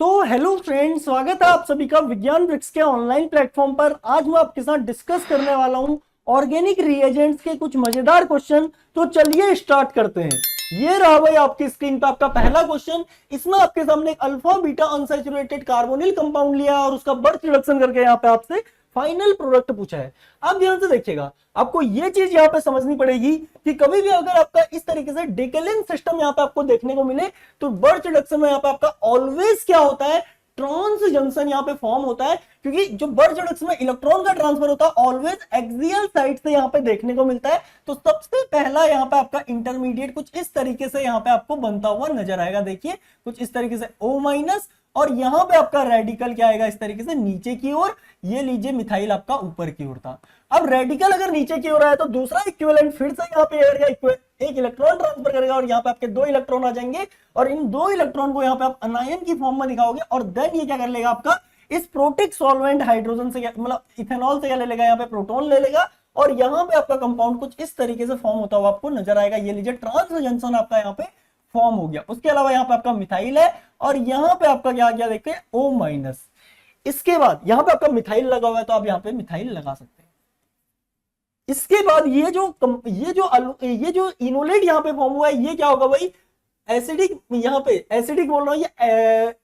तो hello friends, स्वागत है आप सभी का विज्ञान ब्रिक्स के ऑनलाइन प्लेटफॉर्म पर। आज मैं आपके साथ डिस्कस करने वाला हूं ऑर्गेनिक रिएजेंट्स के कुछ मजेदार क्वेश्चन। तो चलिए स्टार्ट करते हैं। ये रहा भाई आपकी स्क्रीन पर आपका पहला क्वेश्चन। इसमें आपके सामने एक alpha beta unsaturated carbonyl compound लिया और उसका बर्थ रिडक्शन करके यहाँ पे आपसे फाइनल प्रोडक्ट पूछा है। आप ध्यान से देखिएगा, आपको ये चीज यहाँ पे समझनी पड़ेगी कि कभी भी अगर आपका इस तरीके से डिकेलिंग सिस्टम यहाँ पे आपको देखने को मिले तो बर्थ रिडक्शन में यहाँ पे आपका ऑलवेज क्या होता है, ट्रांस जंक्शन यहाँ पे फॉर्म होता है। क्योंकि जो बर्थ रिडक्शन में इलेक्ट्रॉन का ट्रांसफर होता है ऑलवेज एक्सियल साइड से यहाँ पे देखने को मिलता है। तो सबसे पहला यहाँ पे आपका इंटरमीडिएट कुछ इस तरीके से यहाँ पे आपको बनता हुआ नजर आएगा। देखिए कुछ इस तरीके से O- और यहां पे आपका रेडिकल क्या आएगा, इस तरीके से नीचे की ओर। ये लीजिए मिथाइल आपका ऊपर की ओर था। अब रेडिकल अगर नीचे की ओर आया तो दूसरा इक्विवेलेंट फिर से यहाँ पे एक इलेक्ट्रॉन ट्रांसफर करेगा और यहाँ पे आपके दो इलेक्ट्रॉन आ जाएंगे और इन दो इलेक्ट्रॉन को यहाँ पे आप अनायन की फॉर्म में दिखाओगे और देन ये क्या कर लेगा, आपका इस प्रोटिक सॉल्वेंट हाइड्रोजन से मतलब इथेनॉल से क्या ले लेगा, यहाँ पे प्रोटॉन ले लेगा और यहाँ पे आपका कंपाउंड कुछ इस तरीके से फॉर्म होता हुआ आपको नजर आएगा। ये लीजिए ट्रांस जंक्शन आपका यहाँ पे फॉर्म हो गया। उसके अलावा यहाँ पे आपका मिथाइल है और यहाँ पे आपका क्या गया देखते हैं O-। इसके बाद यहाँ पे आपका मिथाइल लगा हुआ है तो आप यहाँ पे मिथाइल लगा सकते हैं। इसके बाद ये जो इनोलेट यहाँ पे फॉर्म हुआ है ये क्या होगा भाई, एसिडिक। यहाँ पे एसिडिक बोल रहा हूँ, ये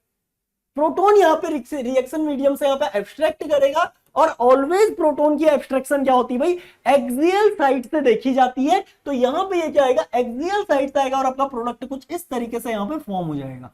प्रोटॉन यहाँ पे रिएक्शन मीडियम से यहाँ पे एब्स्ट्रैक्ट करेगा और ऑलवेज प्रोटॉन की एब्स्ट्रैक्शन क्या होती है भाई, एक्सियल साइड से देखी जाती है। तो यहाँ पे ये क्या आएगा, एक्सियल साइड से आएगा और आपका प्रोडक्ट कुछ इस तरीके से यहाँ पे फॉर्म हो जाएगा।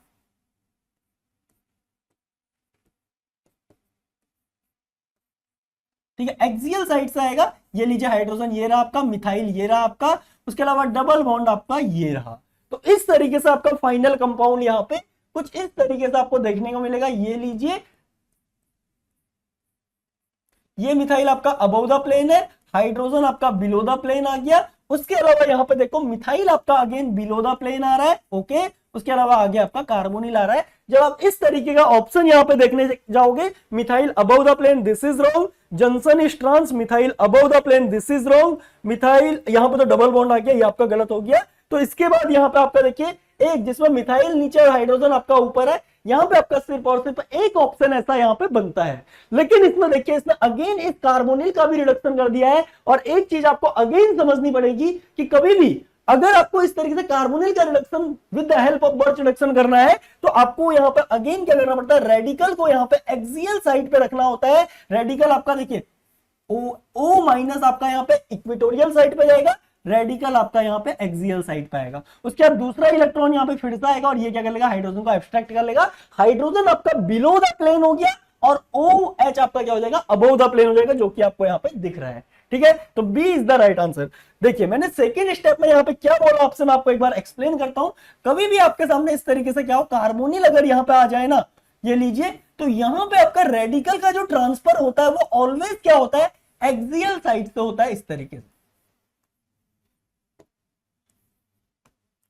ठीक है, एक्सियल साइड से आएगा। ये लीजिए हाइड्रोजन ये रहा आपका, मिथाइल ये रहा आपका, उसके अलावा डबल बॉन्ड आपका ये रहा। तो इस तरीके से आपका फाइनल कंपाउंड यहाँ पे कुछ इस तरीके से आपको देखने को मिलेगा। ये लीजिए ये मिथाइल आपका अबव द प्लेन है, हाइड्रोजन आपका बिलो द प्लेन आ गया। उसके अलावा यहाँ पे देखो मिथाइल आपका अगेन बिलो द प्लेन आ रहा है। ओके, उसके अलावा आगे आपका कार्बोनिल आ रहा है। जब आप इस तरीके का ऑप्शन यहाँ पे देखने जाओगे, methyl above the plane this is wrong, junction is trans, methyl above the plane this is wrong, methyl यहाँ पे तो डबल बॉन्ड आ गया, ये आपका गलत हो गया। तो इसके बाद यहाँ पे आपका देखिए एक जिसमें मिथाइल नीचे और हाइड्रोजन आपका ऊपर है, यहाँ पे आपका सिर्फ और सिर्फ एक ऑप्शन ऐसा यहाँ पे बनता है। लेकिन इसमें देखिए इसने अगेन इस कार्बोनिल का भी रिडक्शन कर दिया है। और एक चीज आपको अगेन समझनी पड़ेगी कि कभी भी अगर आपको इस तरीके से कार्बोनिल का reduction with the help of birch reduction करना है तो आपको यहाँ पे अगेन क्या करना पड़ता है, रेडिकल को यहाँ पे एक्सियल साइड पे रखना होता है। रेडिकल आपका देखिए O- आपका यहाँ पे इक्वेटोरियल साइड पे जाएगा, रेडिकल आपका यहाँ पे एक्सियल साइड पे आएगा। उसके बाद दूसरा इलेक्ट्रॉन यहाँ पे फिर से आएगा और ये क्या कर लेगा, हाइड्रोजन को एब्स्ट्रैक्ट कर लेगा। हाइड्रोजन आपका बिलो द प्लेन हो गया और OH आपका क्या हो जाएगा, अबव द प्लेन हो जाएगा, जो कि आपको यहाँ पे दिख रहा है। ठीक है, तो B is the right answer. देखिए मैंने सेकेंड स्टेप में यहाँ पे क्या बोला आपसे, मैं आपको एक बार एक्सप्लेन करता हूं। कभी भी आपके सामने इस तरीके से क्या हो, कार्बोनिल अगर यहाँ पे आ जाए ना, ये लीजिए, तो यहाँ पे आपका रेडिकल का जो ट्रांसफर होता है वो ऑलवेज क्या होता है, एक्सियल साइड से होता है इस तरीके से।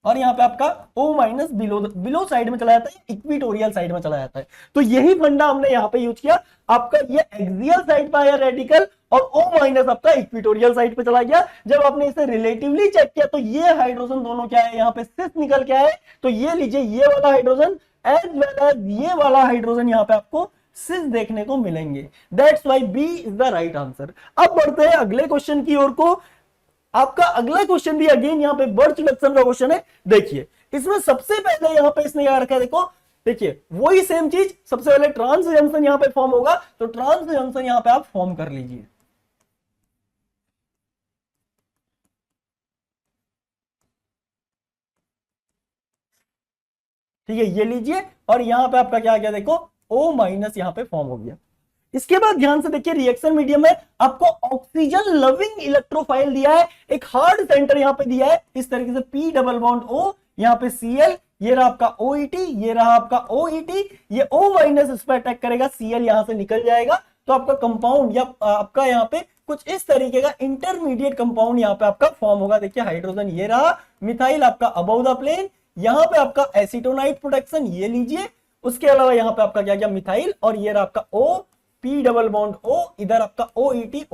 और यहाँ पे आपका O- बिलो साइड में चला जाता है, इक्विटोरियल साइड में चला जाता है। तो यही फंडा हमने यहाँ पे यूज किया। आपका ये एक्सियल साइड पे आया रेडिकल और O- आपका इक्विटोरियल साइड पे चला गया। जब आपने इसे रिलेटिवली चेक किया तो ये हाइड्रोजन दोनों क्या है, यहाँ पे सिस निकल के आए। तो ये लीजिए ये वाला हाइड्रोजन एज वेल एज ये वाला हाइड्रोजन यहाँ पे आपको सिस देखने को मिलेंगे। That's why B is the right answer. अब बढ़ते हैं अगले क्वेश्चन की ओर को। आपका अगला क्वेश्चन भी अगेन यहाँ पे बर्च रिडक्शन का क्वेश्चन है। देखिए इसमें सबसे पहले यहाँ पे इसने क्या रखा है, देखो देखिए वही सेम चीज, सबसे पहले ट्रांस जंक्शन यहाँ पे फॉर्म होगा। तो ट्रांस जंक्शन यहाँ पे आप फॉर्म कर लीजिए। ठीक है, ये लीजिए और यहाँ पे आपका क्या आ गया, देखो O- यहाँ पे फॉर्म हो गया। इसके बाद ध्यान से देखिए रिएक्शन मीडियम में आपको ऑक्सीजन लविंग इलेक्ट्रोफाइल दिया है, एक हार्ड सेंटर यहाँ पे दिया है इस तरीके से P डबल बॉन्ड O, यहाँ पे Cl, ये रहा आपका OET, ये रहा आपका OET, ये O- इस पर अटैक करेगा, Cl यहाँ से निकल जाएगा। तो आपका कंपाउंड या आपका यहाँ पे कुछ इस तरीके का इंटरमीडिएट कंपाउंड यहाँ पे आपका फॉर्म होगा। देखिए हाइड्रोजन ये रहा, मिथाइल आपका अबव द प्लेन, यहाँ पे आपका एसीटोनाइट प्रोटेक्शन ये लीजिए। उसके अलावा यहाँ पे आपका क्या गया, मिथाइल, और ये रहा आपका O, P double bond O, इधर आपका OET।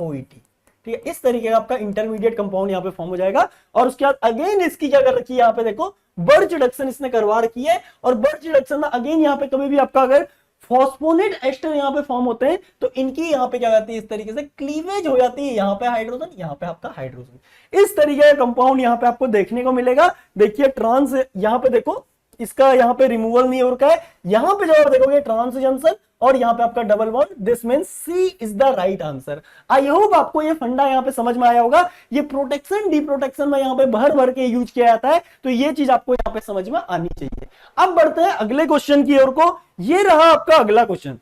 ठीक है, इस तरीके का आपका इंटरमीडिएट कंपाउंड यहाँ पे फॉर्म हो जाएगा। और उसके बाद अगेन इसकी क्या कर रखी है, यहाँ पे देखो बर्च रिडक्शन इसने करवा रखी है। और बर्च रिडक्शन में अगेन यहाँ पे कभी भी आपका अगर फॉस्फोनेट एस्टर यहाँ पे फॉर्म होते हैं तो इनकी यहाँ पे क्या जाती है, इस तरीके से क्लीवेज हो जाती है, यहाँ पे हाइड्रोजन, यहाँ पे आपका हाइड्रोजन। इस तरीके का कंपाउंड यहाँ पे आपको देखने को मिलेगा। देखिए ट्रांस, यहाँ पे देखो इसका यहाँ पे रिमूवल नहीं हो रखा है, यहाँ पे जब आप देखोगे ट्रांस जंक्शन और यहाँ पे आपका double bond, this means C is the right answer. I hope आपको ये फंडा यहाँ पे समझ में आया होगा। ये प्रोटेक्शन डी प्रोटेक्शन में यहाँ पे भर भर के यूज किया जाता है, तो ये चीज आपको यहाँ पे समझ में आनी चाहिए। अब बढ़ते हैं अगले क्वेश्चन की ओर को। ये रहा आपका अगला क्वेश्चन।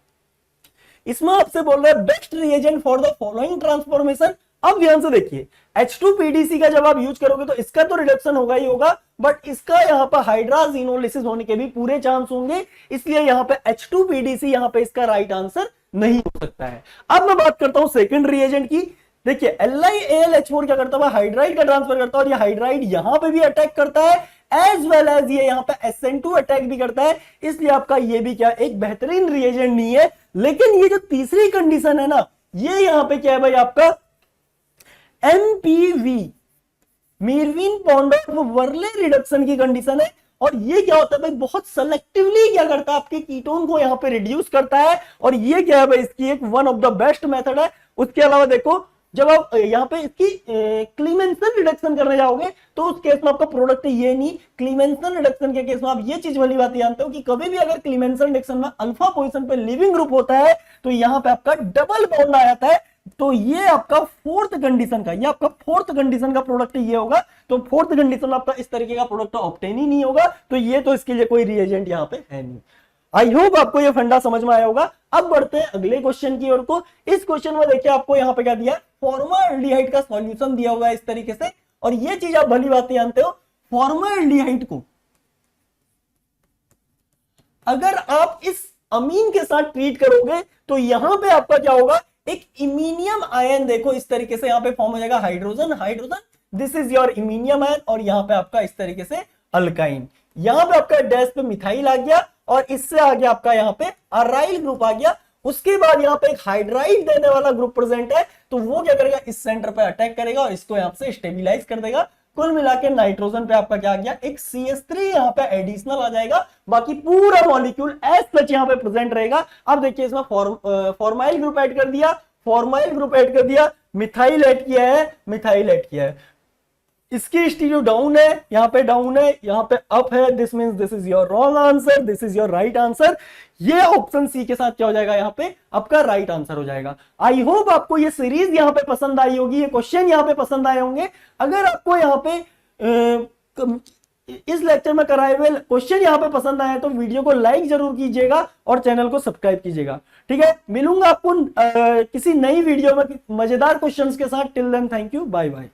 इसमें आपसे बोल रहा है best reagent for the following transformation. अब ध्यान से देखिए, H2PDC का जब आप यूज करोगे तो इसका तो रिडक्शन होगा ही होगा, बट इसका यहाँ पर हाइड्राजीनोलिसिस होने के भी पूरे चांस होंगे, इसलिए यहाँ पे H2PDC यहाँ पे इसका राइट आंसर नहीं हो सकता है। अब मैं बात करता हूं सेकंड रिएजेंट की। देखिए LiAlH4 क्या करता है, हाइड्राइड का ट्रांसफर करता है और ये हाइड्राइड यहां पे भी अटैक करता है, एज वेल एज ये यहाँ पे SN2 अटैक भी करता है, इसलिए आपका ये भी क्या एक बेहतरीन रिएजेंट नहीं है। लेकिन ये जो तीसरी कंडीशन है ना, ये यहाँ पे क्या है भाई, आपका MPV मीरविन पॉन्डोर्फ वर्ले रिडक्शन की कंडीशन है। और ये क्या होता है भाई, बहुत सेलेक्टिवली क्या करता है, आपके कीटोन को यहाँ पे रिड्यूस करता है, और ये क्या है भाई, इसकी एक one of the best method है। उसके अलावा देखो, जब आप यहाँ पे इसकी क्लीमेंसन रिडक्शन करने जाओगे तो उस केस में आपका प्रोडक्ट ये नहीं, क्लीमेंसन रिडक्शन के केस में आप ये चीज वाली बात जानते हो कि कभी भी अगर क्लीमेंसन रिडक्शन में अल्फा पोजीशन पे लिविंग ग्रुप होता है तो यहाँ पे आपका डबल बॉन्ड आ जाता है। तो ये आपका फोर्थ कंडीशन का, ये आपका फोर्थ कंडीशन का प्रोडक्ट ये होगा। तो फोर्थ कंडीशन में आपका इस तरीके का प्रोडक्ट ऑब्टेन ही नहीं होगा, तो ये तो इसके लिए कोई रिएजेंट यहाँ पे है नहीं। आई होप आपको ये फंडा समझ में आया होगा। अब बढ़ते हैं अगले क्वेश्चन की ओर को। इस क्वेश्चन में देखिए आपको यहाँ पे क्या दिया, फॉर्माल्डिहाइड का सॉल्यूशन दिया हुआ है इस तरीके से, और ये चीज आप भली बात जानते हो, फॉर्माल्डिहाइड को अगर आप इस अमीन के साथ ट्रीट करोगे तो यहां पे आपका क्या होगा, एक इमीनियम आयन देखो इस तरीके से यहां पे फॉर्म हो जाएगा, hydrogen hydrogen, this is your iminium ion, और यहां पे आपका इस तरीके से अल्काइन, यहां पे आपका डैश पे मिथाइल आ गया, और इससे आगे आपका यहाँ पे अराइल ग्रुप आ गया। उसके बाद यहाँ पे एक हाइड्राइड देने वाला ग्रुप प्रेजेंट है, तो वो क्या करेगा, इस सेंटर पे अटैक करेगा और इसको यहाँ से स्टेबिलाईज कर देगा। कुल मिला के नाइट्रोजन पे आपका क्या आ गया, एक CH3 यहाँ पे एडिशनल आ जाएगा, बाकी पूरा मॉलिक्यूल एज सच यहाँ पे प्रेजेंट रहेगा। अब देखिए इसमें फॉर्माइल ग्रुप ऐड कर दिया, फॉर्माइल ग्रुप ऐड कर दिया, मिथाइल ऐड किया है, मिथाइल ऐड किया है, इसकी स्टीरियो डाउन है, यहाँ पे डाउन है, यहाँ पे अप है, this means this is your wrong answer, this is your right answer. ये ऑप्शन सी के साथ क्या हो जाएगा, यहाँ पे आपका राइट आंसर हो जाएगा। आई होप आपको ये सीरीज यहाँ पे पसंद आई होगी, ये क्वेश्चन यहाँ पे पसंद आए होंगे। अगर आपको यहाँ पे इस लेक्चर में कराए हुए क्वेश्चन यहाँ पे पसंद आए तो वीडियो को लाइक जरूर कीजिएगा और चैनल को सब्सक्राइब कीजिएगा। ठीक है, मिलूंगा आपको किसी नई वीडियो में मजेदार क्वेश्चंस के साथ। Till then thank you, bye bye.